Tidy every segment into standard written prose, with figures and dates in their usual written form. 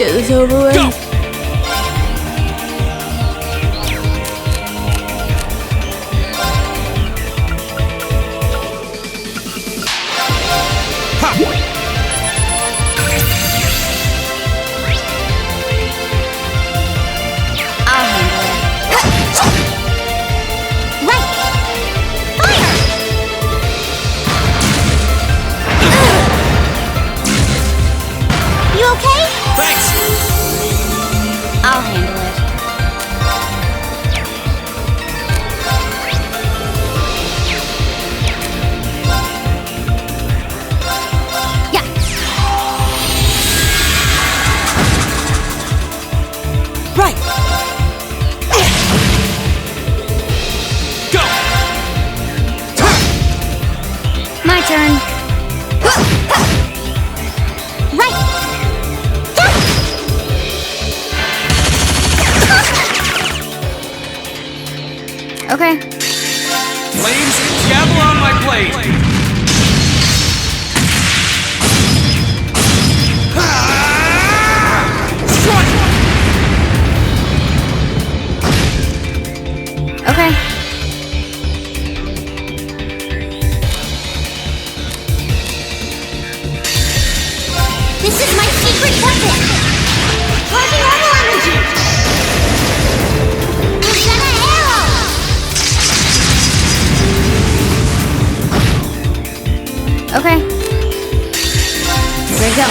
get this over with. Go! I'll handle it. Yeah. Right. Go. My turn. Right. Okay. Flames, gavel on my blade. Strike! Okay. This is my secret weapon. Charging normal energy. Okay. Here we go.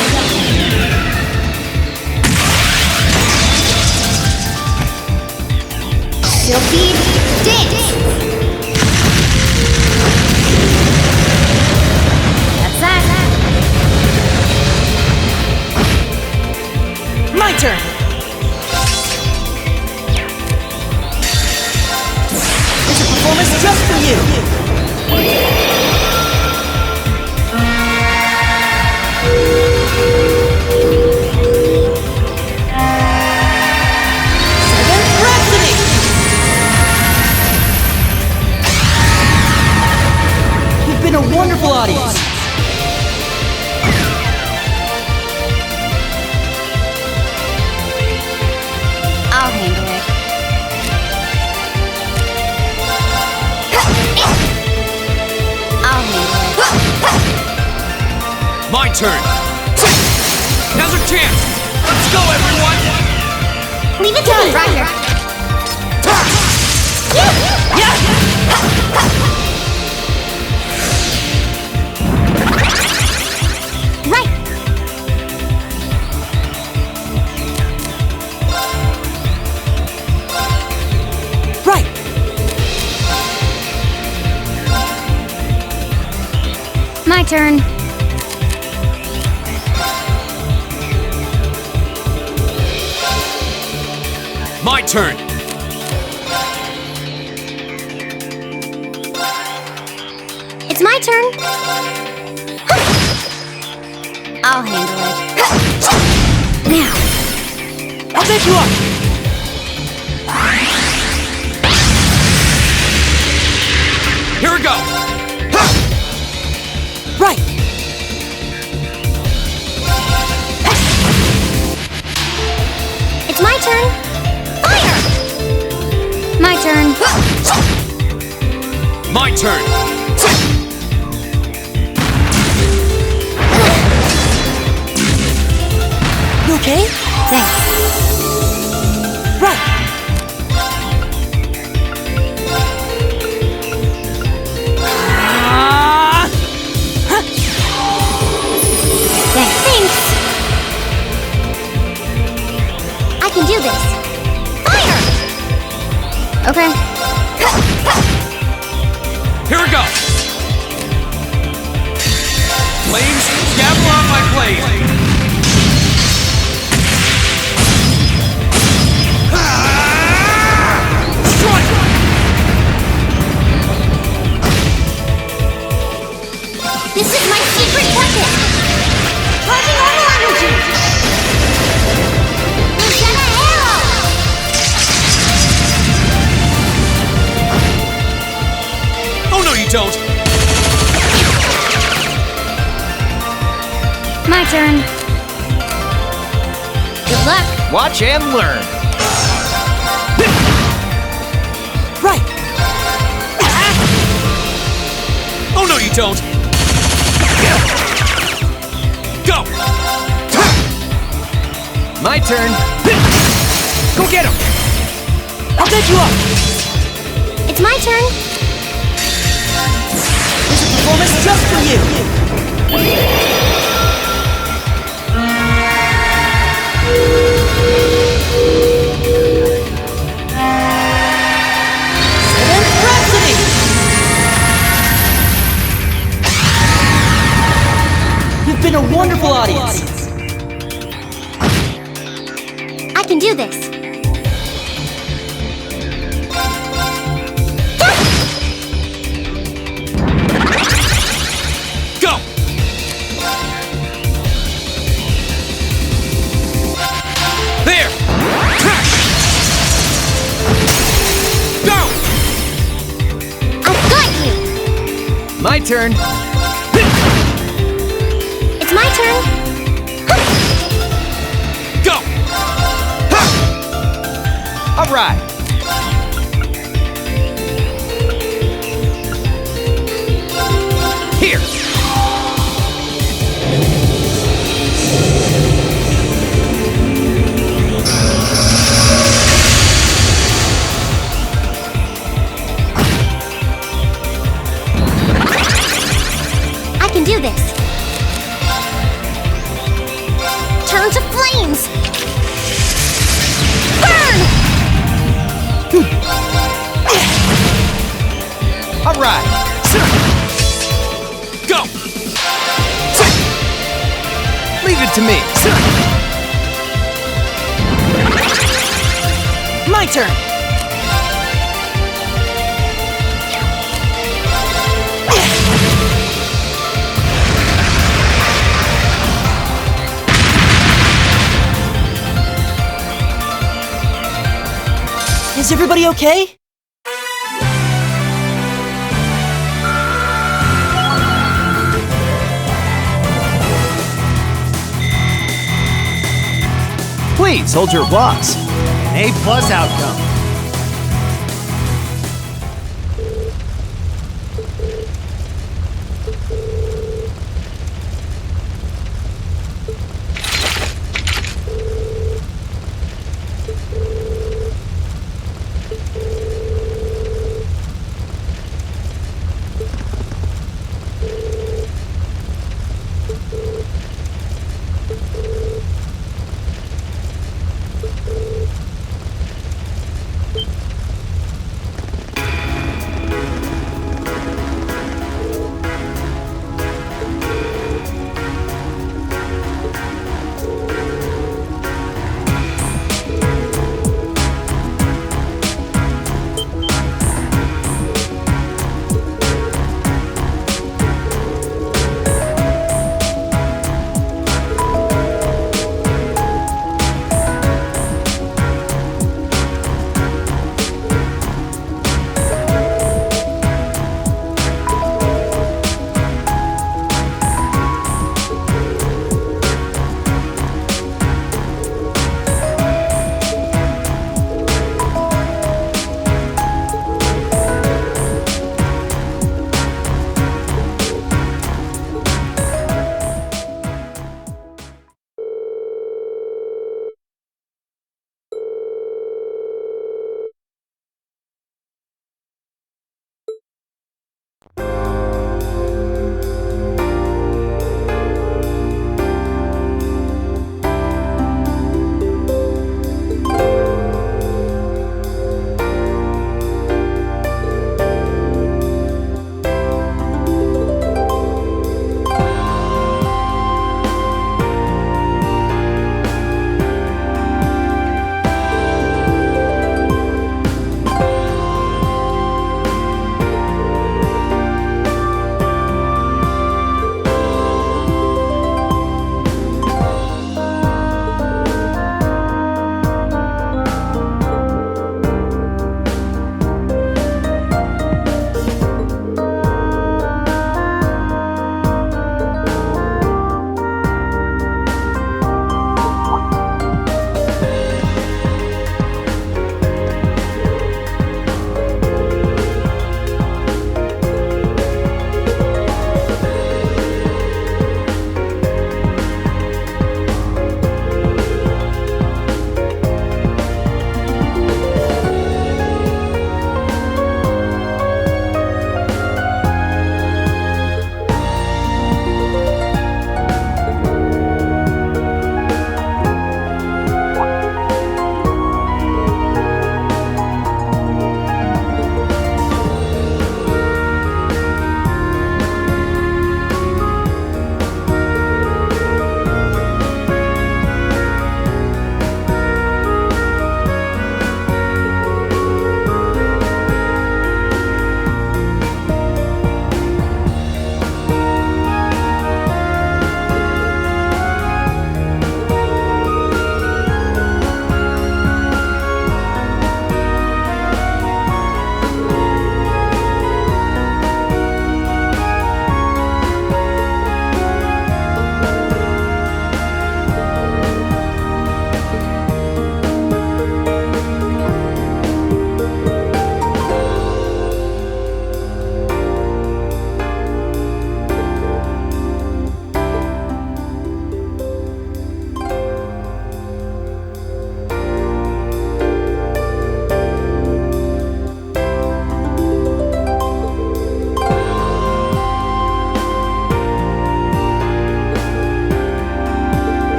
Silky dance. That's that. My turn. It's a performance just for you. A wonderful audience. I'll handle it. I'll handle it. My turn. Now's our chance. Let's go, everyone. Leave it to me, Roger. Yeah. Right. Right. My turn. My turn. It's my turn. I'll handle it. Now. I'll pick you up. Here we go. Right. It's my turn. Fire! My turn. My turn. You okay? Thanks. Right. Thanks. I can do this. Fire! Okay. Here we go. Flames, gavel on my blade. Strike! This is my secret weapon. Charging normal energy. Luciana arrow. Oh no, you don't. My turn. Good luck. Watch and learn. Right. Oh, no, you don't. Go. My turn. Go get him. I'll get you up. It's my turn. There's a performance just for you. Seventh Rhapsody. You've been a wonderful audience. I can do this. Go. There. Go. I've got you. My turn. It's my turn. Go. All right. Here. I can do this. Turn to flames. Burn! All right. Go. Leave it to me. My turn. Is everybody okay? Please hold your applause. An A+ outcome.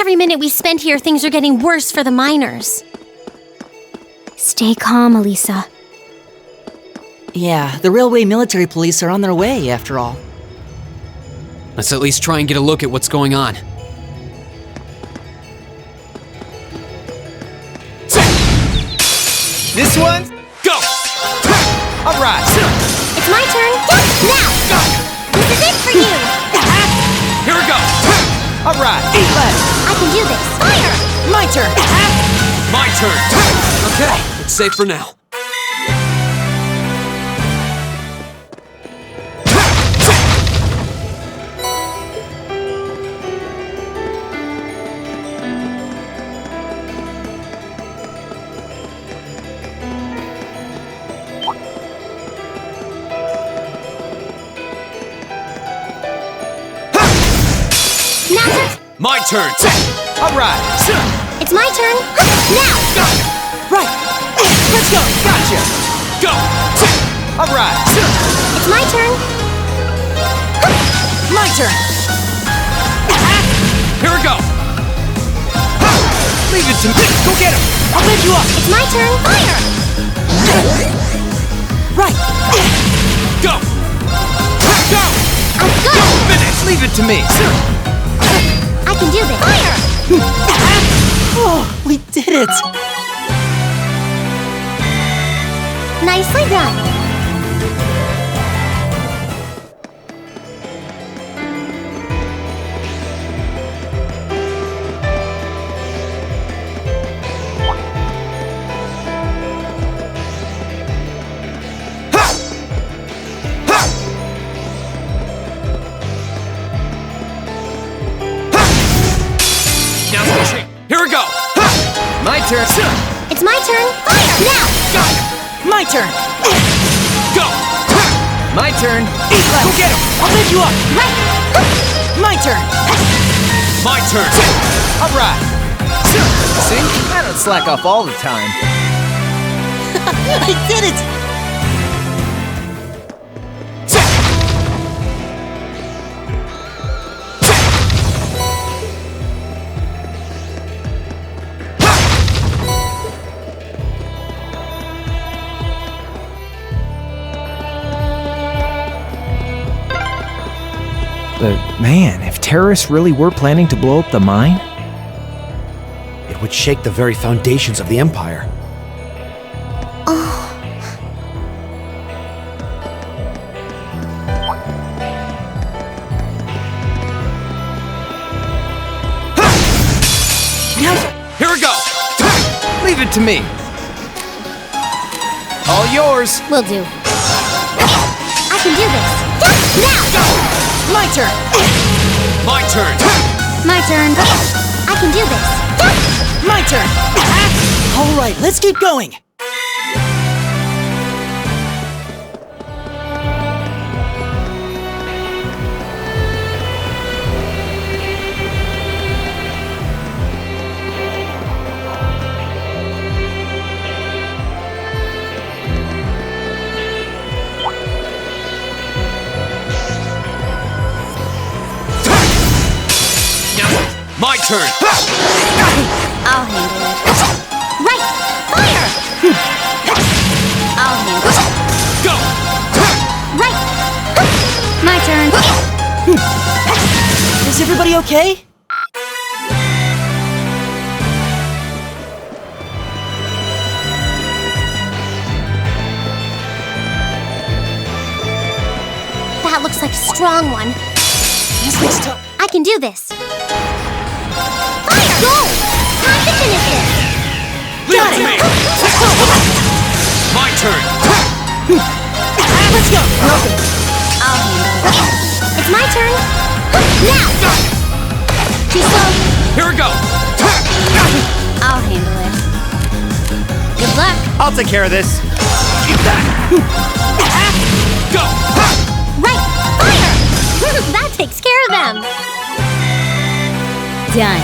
Every minute we spend here, things are getting worse for the miners. Stay calm, Elisa. Yeah, the railway military police are on their way, after all. Let's at least try and get a look at what's going on. This one? Go! Alright! It's my turn. Now! This is it for you! Here we go! Alright! 8 left! I can do this. Fire! My turn! My turn! Okay, it's safe for now. My turn! Alright! It's my turn. Now! Right! Let's go! Gotcha! Go! Alright! It's my turn. My turn! Here we go! Leave it to me! Go get him! I'll bend you up! It's my turn. Fire! Right! Go! Go! I'm good. Finish! Leave it to me! I can do this. Fire! Oh, we did it! Nicely done. Here we go! My turn! It's my turn. Fire! Now! Go! My turn! Go! My turn! 8 left! Go get him! I'll bend you up! Right! My turn! My turn! Alright! See? I don't slack off all the time. I did it! But man, if terrorists really were planning to blow up the mine, It would shake the very foundations of the Empire. Here we go! leave it to me. All yours. Will do. I can do this. Now! My turn! My turn! My turn. I can do this. My turn! All right, let's keep going! My turn! I'll handle it. Right! Fire! I'll handle it. Go! Right! My turn. Is everybody okay? That looks like a strong one. This looks tough. I can do this. Fire! Go! Time to finish this. Leave it to me! My turn! Let's go! I'll handle it. It's my turn. Now! Too slow. Here we go! I'll handle it. Good luck. I'll take care of this. Go! Right! Fire! That takes care of them. Done.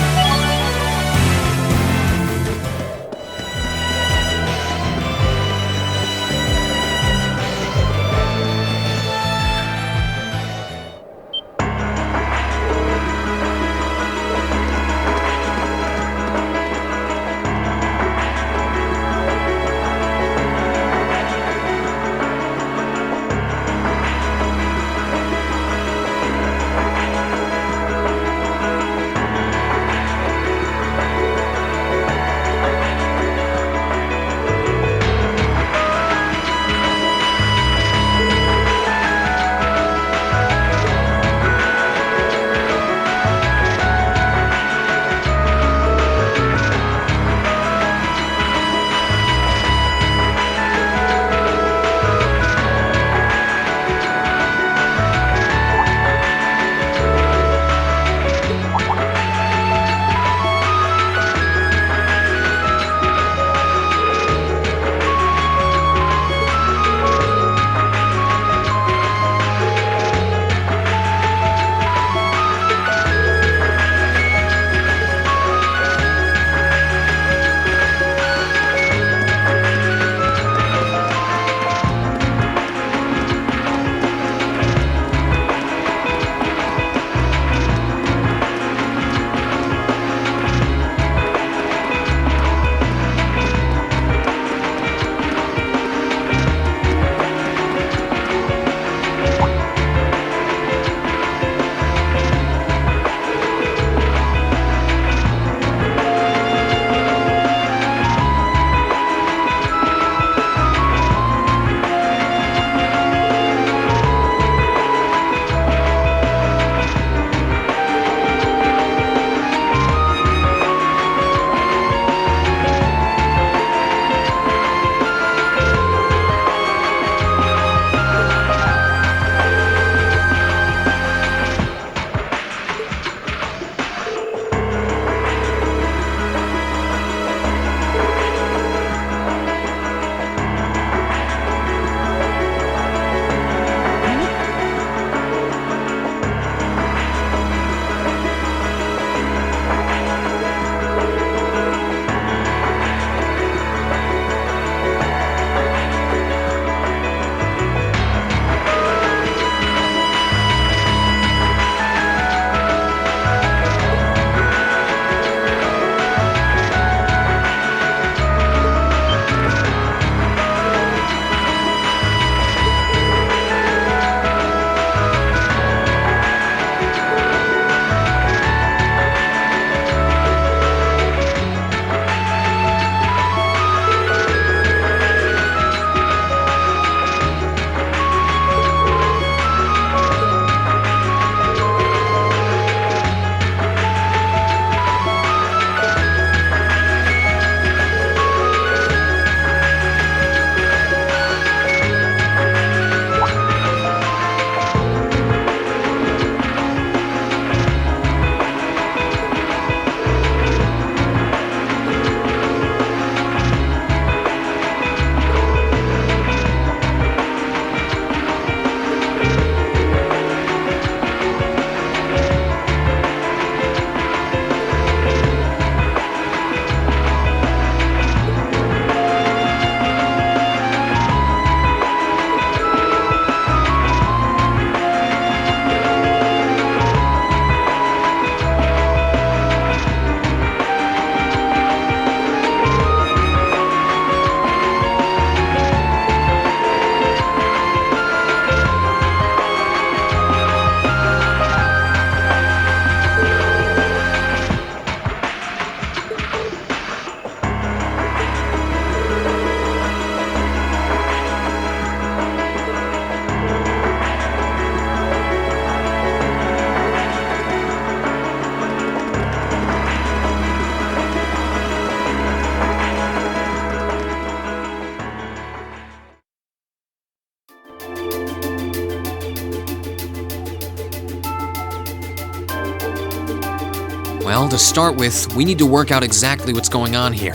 Well, to start with, we need to work out exactly what's going on here.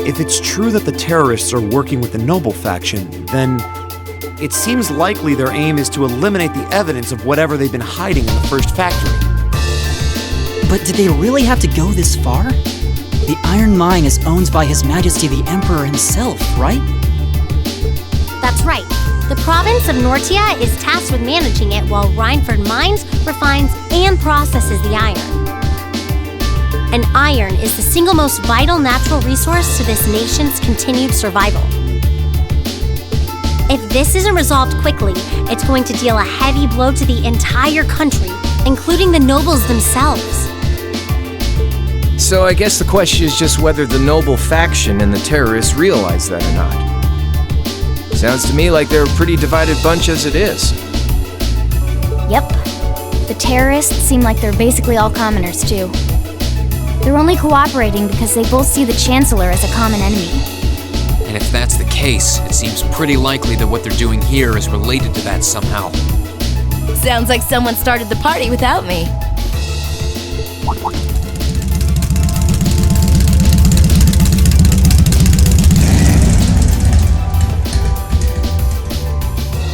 If it's true that the terrorists are working with the noble faction, then it seems likely their aim is to eliminate the evidence of whatever they've been hiding in the first factory. But did they really have to go this far? The iron mine is owned by His Majesty the Emperor himself, right? That's right. The province of Nortia is tasked with managing it while Rhineford mines, refines, and processes the iron. And iron is the single most vital natural resource to this nation's continued survival. If this isn't resolved quickly, it's going to deal a heavy blow to the entire country, including the nobles themselves. So I guess the question is just whether the noble faction and the terrorists realize that or not. Sounds to me like they're a pretty divided bunch as it is. Yep. The terrorists seem like they're basically all commoners, too. They're only cooperating because they both see the Chancellor as a common enemy. And if that's the case, it seems pretty likely that what they're doing here is related to that somehow. Sounds like someone started the party without me.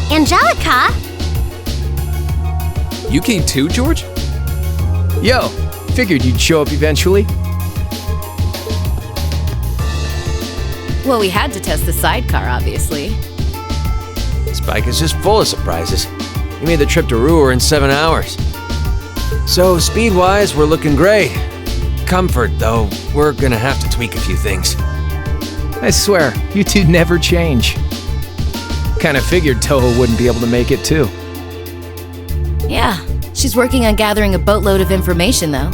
Angelica? You came too, George? Yo, figured you'd show up eventually. Well, we had to test the sidecar, obviously. Spike is just full of surprises. He made the trip to Ruhr in 7 hours. So, speed-wise, we're looking great. Comfort, though, we're gonna have to tweak a few things. I swear, you two never change. Kinda figured Toho wouldn't be able to make it, too. Yeah, she's working on gathering a boatload of information, though.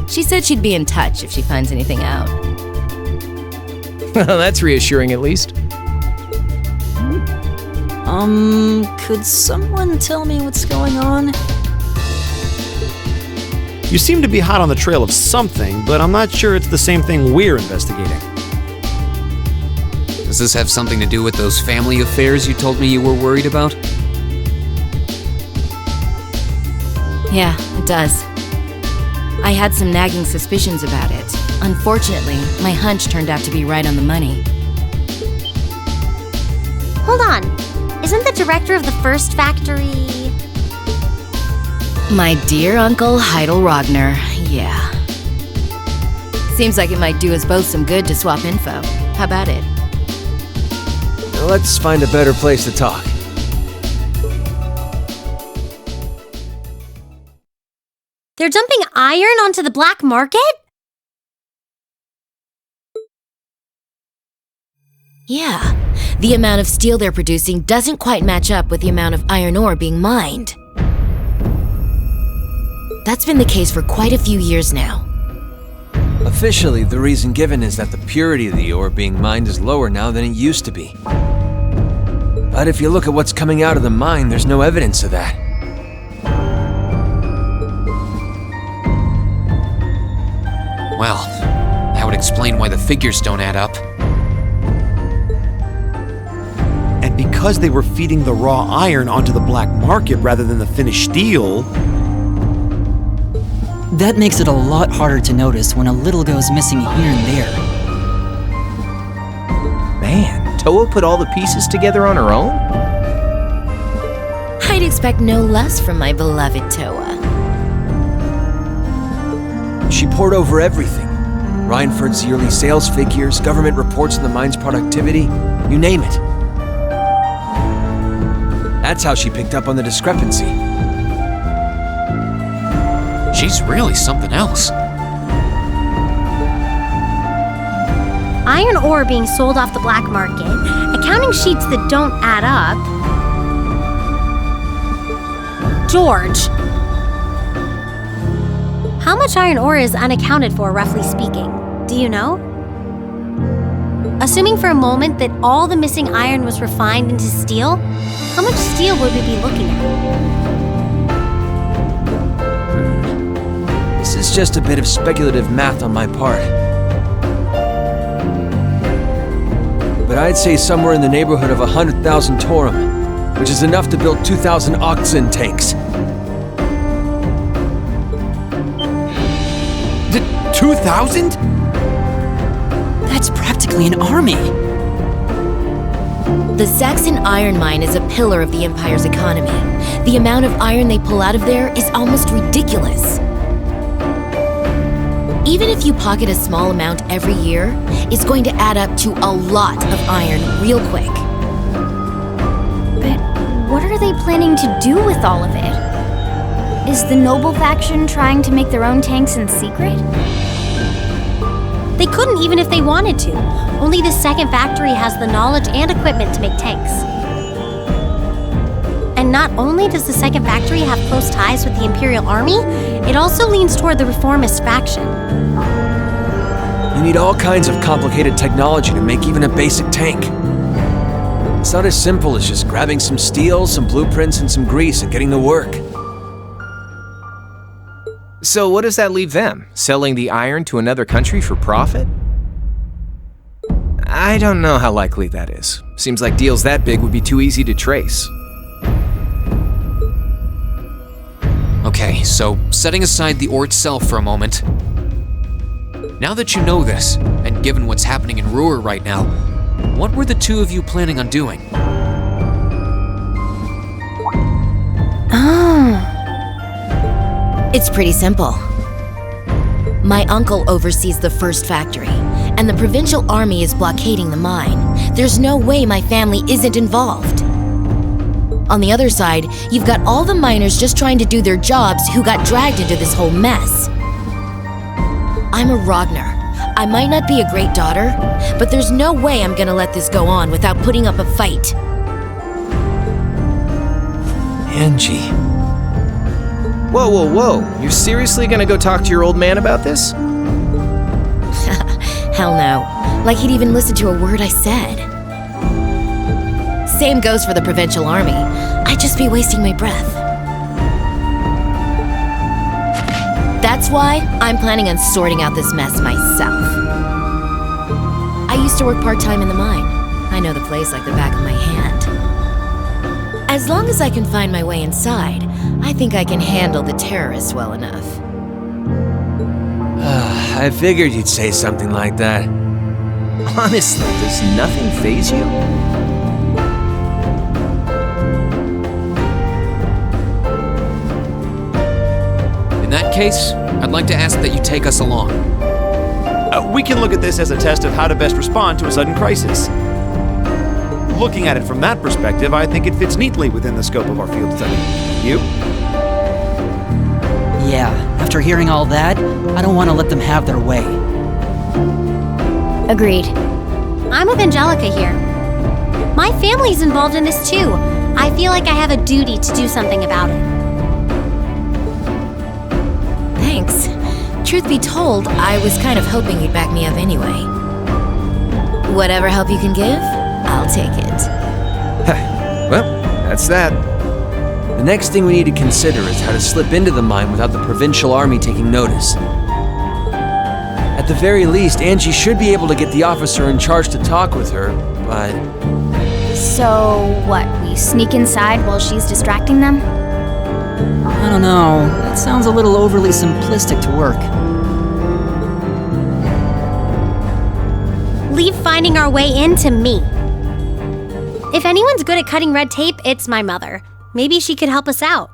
She said she'd be in touch if she finds anything out. Well, that's reassuring, at least. Could someone tell me what's going on? You seem to be hot on the trail of something, but I'm not sure it's the same thing we're investigating. Does this have something to do with those family affairs you told me you were worried about? Yeah, it does. I had some nagging suspicions about it. Unfortunately, my hunch turned out to be right on the money. Hold on. Isn't the director of the first factory... My dear Uncle Heidel Rogner, yeah. Seems like it might do us both some good to swap info. How about it? Let's find a better place to talk. They're dumping iron onto the black market? Yeah. The amount of steel they're producing doesn't quite match up with the amount of iron ore being mined. That's been the case for quite a few years now. Officially, the reason given is that the purity of the ore being mined is lower now than it used to be. But if you look at what's coming out of the mine, there's no evidence of that. Well, that would explain why the figures don't add up. And because they were feeding the raw iron onto the black market rather than the finished steel... That makes it a lot harder to notice when a little goes missing here and there. Man, Toa put all the pieces together on her own? I'd expect no less from my beloved Toa. She pored over everything. Rhineford's yearly sales figures, government reports on the mine's productivity, you name it. That's how she picked up on the discrepancy. She's really something else. Iron ore being sold off the black market, accounting sheets that don't add up. George, how much iron ore is unaccounted for, roughly speaking? Do you know? Assuming for a moment that all the missing iron was refined into steel, how much steel would we be looking at? This is just a bit of speculative math on my part. But I'd say somewhere in the neighborhood of 100,000 Torum, which is enough to build 2,000 oxen tanks. 2,000? That's practically an army. The Saxon iron mine is a pillar of the Empire's economy. The amount of iron they pull out of there is almost ridiculous. Even if you pocket a small amount every year, it's going to add up to a lot of iron real quick. But what are they planning to do with all of it? Is the noble faction trying to make their own tanks in secret? They couldn't even if they wanted to. Only the second factory has the knowledge and equipment to make tanks. And not only does the second factory have close ties with the Imperial Army, it also leans toward the reformist faction. You need all kinds of complicated technology to make even a basic tank. It's not as simple as just grabbing some steel, some blueprints, and some grease and getting to work. So what does that leave them? Selling the iron to another country for profit? I don't know how likely that is. Seems like deals that big would be too easy to trace. Okay, so setting aside the ore itself for a moment. Now that you know this, and given what's happening in Ruhr right now, what were the two of you planning on doing? It's pretty simple. My uncle oversees the first factory, and the provincial army is blockading the mine. There's no way my family isn't involved. On the other side, you've got all the miners just trying to do their jobs who got dragged into this whole mess. I'm a Ragnar. I might not be a great daughter, but there's no way I'm gonna let this go on without putting up a fight. Angie. Whoa, whoa, whoa. You're seriously gonna go talk to your old man about this? Hell no. Like he'd even listen to a word I said. Same goes for the provincial army. I'd just be wasting my breath. That's why I'm planning on sorting out this mess myself. I used to work part-time in the mine. I know the place like the back of my hand. As long as I can find my way inside, I think I can handle the terrorists well enough. I figured you'd say something like that. Honestly, does nothing faze you? In that case, I'd like to ask that you take us along. We can look at this as a test of how to best respond to a sudden crisis. Looking at it from that perspective, I think it fits neatly within the scope of our field study. You? Yeah, after hearing all that, I don't want to let them have their way. Agreed. I'm with Angelica here. My family's involved in this too. I feel like I have a duty to do something about it. Thanks. Truth be told, I was kind of hoping you'd back me up anyway. Whatever help you can give, I'll take it. Well, that's that. The next thing we need to consider is how to slip into the mine without the provincial army taking notice. At the very least, Angie should be able to get the officer in charge to talk with her, but... So, what, we sneak inside while she's distracting them? I don't know, that sounds a little overly simplistic to work. Leave finding our way in to me. If anyone's good at cutting red tape, it's my mother. Maybe she could help us out.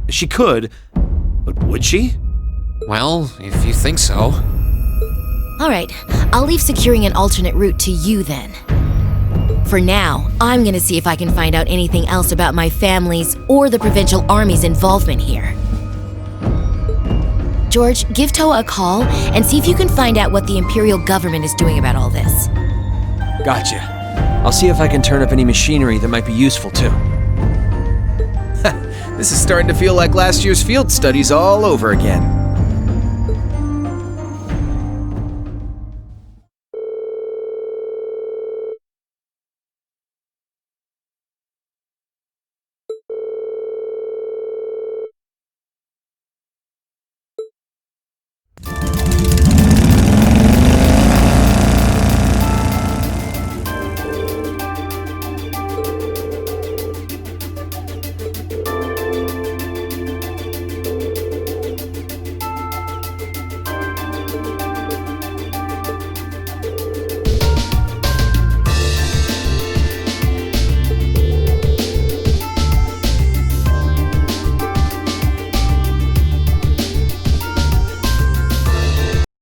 She could, but would she? Well, if you think so. Alright, I'll leave securing an alternate route to you then. For now, I'm gonna see if I can find out anything else about my family's or the provincial army's involvement here. George, give Toa a call and see if you can find out what the Imperial government is doing about all this. Gotcha. I'll see if I can turn up any machinery that might be useful too. This is starting to feel like last year's field studies all over again.